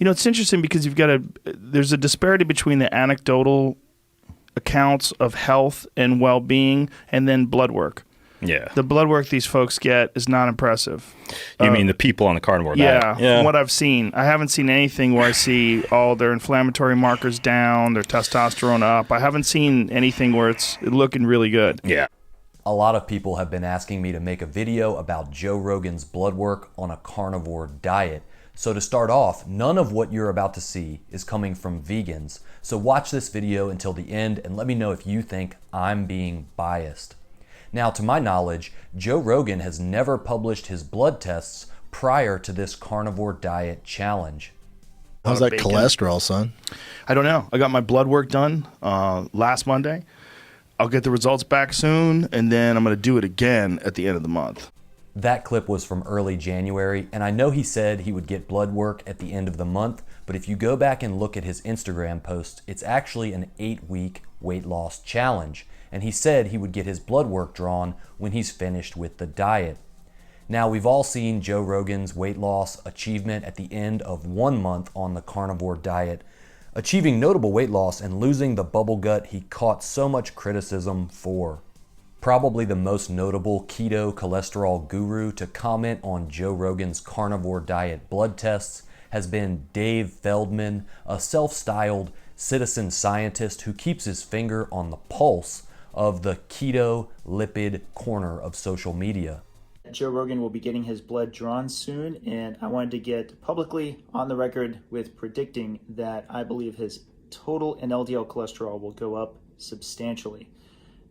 It's interesting because there's a disparity between the anecdotal accounts of health and well-being and then blood work. Yeah. The blood work these folks get is not impressive. You mean the people on the carnivore diet? Yeah, from what I've seen. I haven't seen anything where I see all their inflammatory markers down, their testosterone up. I haven't seen anything where it's looking really good. Yeah. A lot of people have been asking me to make a video about Joe Rogan's blood work on a carnivore diet. So to start off, none of what you're about to see is coming from vegans. So watch this video until the end and let me know if you think I'm being biased. Now, to my knowledge, Joe Rogan has never published his blood tests prior to this carnivore diet challenge. How's that cholesterol, son? I don't know. I got my blood work done last Monday. I'll get the results back soon, and then I'm going to do it again at the end of the month. That clip was from early January, and I know he said he would get blood work at the end of the month, but if you go back and look at his Instagram post, it's actually an 8-week weight loss challenge. And he said he would get his blood work drawn when he's finished with the diet. Now, we've all seen Joe Rogan's weight loss achievement at the end of 1 month on the carnivore diet, achieving notable weight loss and losing the bubble gut he caught so much criticism for. Probably the most notable keto cholesterol guru to comment on Joe Rogan's carnivore diet blood tests has been Dave Feldman, a self-styled citizen scientist who keeps his finger on the pulse of the keto lipid corner of social media. Joe Rogan will be getting his blood drawn soon, and I wanted to get publicly on the record with predicting that I believe his total and LDL cholesterol will go up substantially.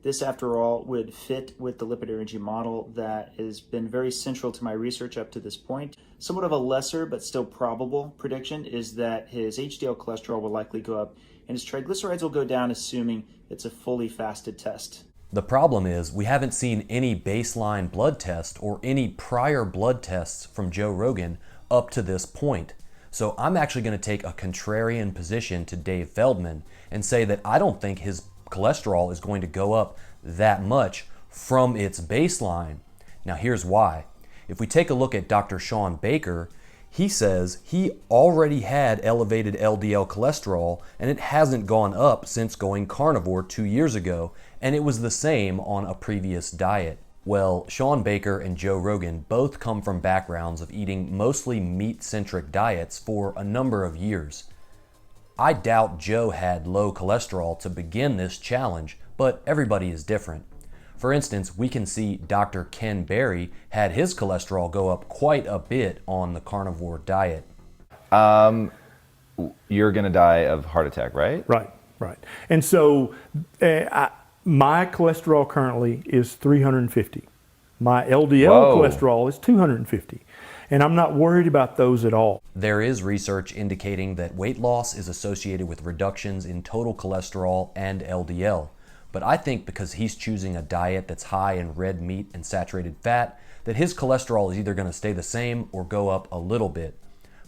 This, after all, would fit with the lipid energy model that has been very central to my research up to this point. Somewhat of a lesser but still probable prediction is that his HDL cholesterol will likely go up and his triglycerides will go down, assuming it's a fully fasted test. The problem is we haven't seen any baseline blood test or any prior blood tests from Joe Rogan up to this point. So I'm actually going to take a contrarian position to Dave Feldman and say that I don't think his cholesterol is going to go up that much from its baseline. Now here's why. If we take a look at Dr. Sean Baker, he says he already had elevated LDL cholesterol and it hasn't gone up since going carnivore 2 years ago, and it was the same on a previous diet. Well, Sean Baker and Joe Rogan both come from backgrounds of eating mostly meat-centric diets for a number of years. I doubt Joe had low cholesterol to begin this challenge, but everybody is different. For instance, we can see Dr. Ken Berry had his cholesterol go up quite a bit on the carnivore diet. You're going to die of heart attack, right? Right. And so my cholesterol currently is 350. My LDL cholesterol is 250. And I'm not worried about those at all. There is research indicating that weight loss is associated with reductions in total cholesterol and LDL. But I think because he's choosing a diet that's high in red meat and saturated fat, that his cholesterol is either going to stay the same or go up a little bit.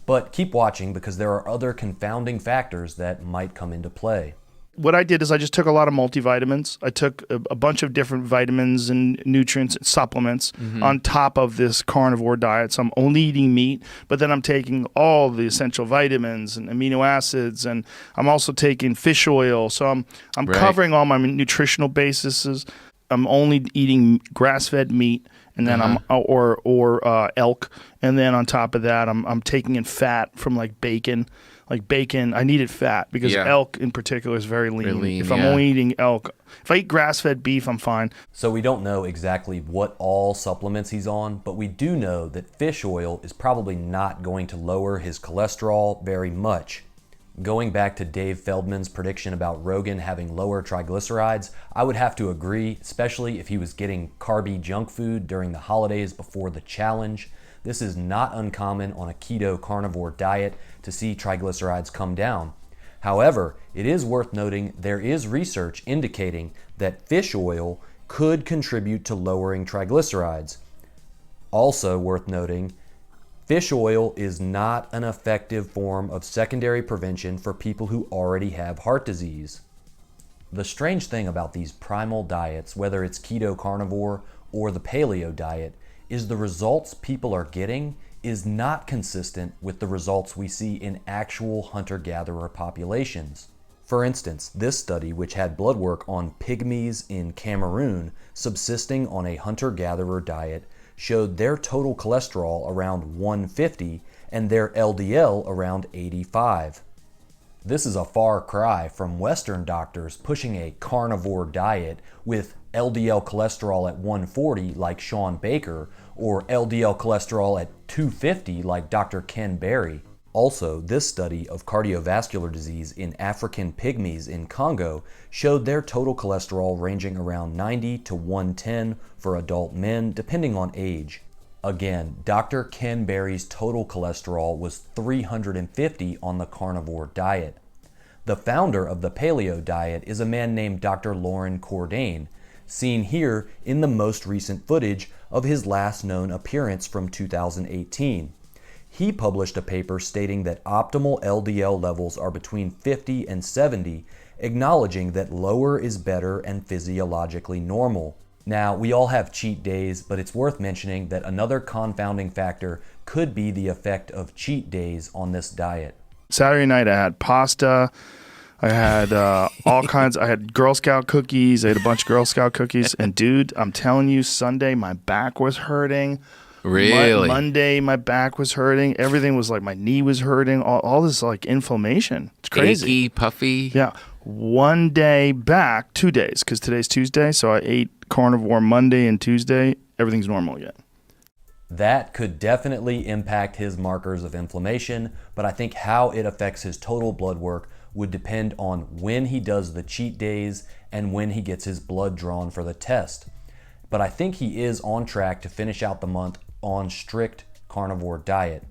But keep watching because there are other confounding factors that might come into play. What I did is I just took a lot of multivitamins. I took a bunch of different vitamins and nutrients and supplements on top of this carnivore diet. So I'm only eating meat, but then I'm taking all the essential vitamins and amino acids, and I'm also taking fish oil. So I'm covering all my nutritional bases. I'm only eating grass-fed meat, and then I'm elk, and then on top of that, I'm taking in fat from like bacon. Like bacon, I needed fat because elk in particular is very lean. If I'm only eating elk, if I eat grass-fed beef, I'm fine. So we don't know exactly what all supplements he's on, but we do know that fish oil is probably not going to lower his cholesterol very much. Going back to Dave Feldman's prediction about Rogan having lower triglycerides, I would have to agree, especially if he was getting carby junk food during the holidays before the challenge. This is not uncommon on a keto carnivore diet to see triglycerides come down. However, it is worth noting there is research indicating that fish oil could contribute to lowering triglycerides. Also worth noting, fish oil is not an effective form of secondary prevention for people who already have heart disease. The strange thing about these primal diets, whether it's keto carnivore or the paleo diet, is the results people are getting is not consistent with the results we see in actual hunter-gatherer populations. For instance, this study, which had blood work on pygmies in Cameroon subsisting on a hunter-gatherer diet, showed their total cholesterol around 150 and their LDL around 85. This is a far cry from Western doctors pushing a carnivore diet with LDL cholesterol at 140 like Sean Baker or LDL cholesterol at 250 like Dr. Ken Berry. Also, this study of cardiovascular disease in African pygmies in Congo showed their total cholesterol ranging around 90 to 110 for adult men, depending on age. Again, Dr. Ken Berry's total cholesterol was 350 on the carnivore diet. The founder of the paleo diet is a man named Dr. Loren Cordain, seen here in the most recent footage of his last known appearance from 2018. He published a paper stating that optimal LDL levels are between 50 and 70, acknowledging that lower is better and physiologically normal. Now, we all have cheat days, but it's worth mentioning that another confounding factor could be the effect of cheat days on this diet. Saturday night I had pasta. I had all kinds. I had Girl Scout cookies. I ate a bunch of Girl Scout cookies. And dude, I'm telling you, Sunday my back was hurting. Really? Monday my back was hurting. Everything was like my knee was hurting. All this like inflammation. It's crazy. Achy, puffy. Yeah. One day back, 2 days, because today's Tuesday. So I ate carnivore Monday and Tuesday. Everything's normal again. That could definitely impact his markers of inflammation, but I think how it affects his total blood work would depend on when he does the cheat days and when he gets his blood drawn for the test. But I think he is on track to finish out the month on strict carnivore diet.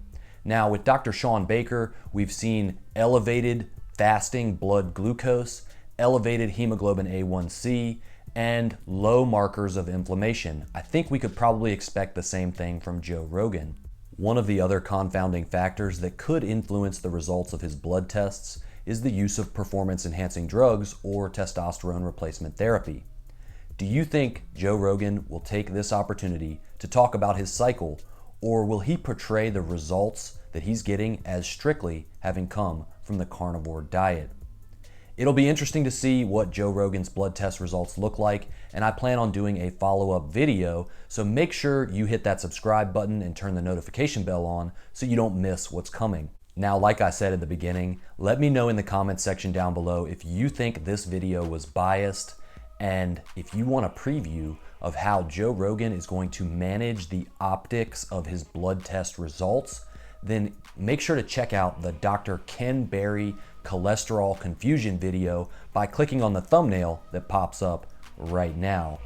Now with Dr. Sean Baker, we've seen elevated fasting blood glucose, elevated hemoglobin A1C, and low markers of inflammation. I think we could probably expect the same thing from Joe Rogan. One of the other confounding factors that could influence the results of his blood tests is the use of performance-enhancing drugs or testosterone replacement therapy. Do you think Joe Rogan will take this opportunity to talk about his cycle, or will he portray the results that he's getting as strictly having come from the carnivore diet? It'll be interesting to see what Joe Rogan's blood test results look like, and I plan on doing a follow-up video, so make sure you hit that subscribe button and turn the notification bell on so you don't miss what's coming. Now, like I said at the beginning, let me know in the comments section down below if you think this video was biased, and if you want a preview of how Joe Rogan is going to manage the optics of his blood test results, then make sure to check out the Dr. Ken Berry cholesterol confusion video by clicking on the thumbnail that pops up right now.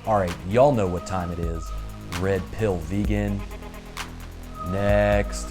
All right, y'all know what time it is. Red Pill Vegan. Next.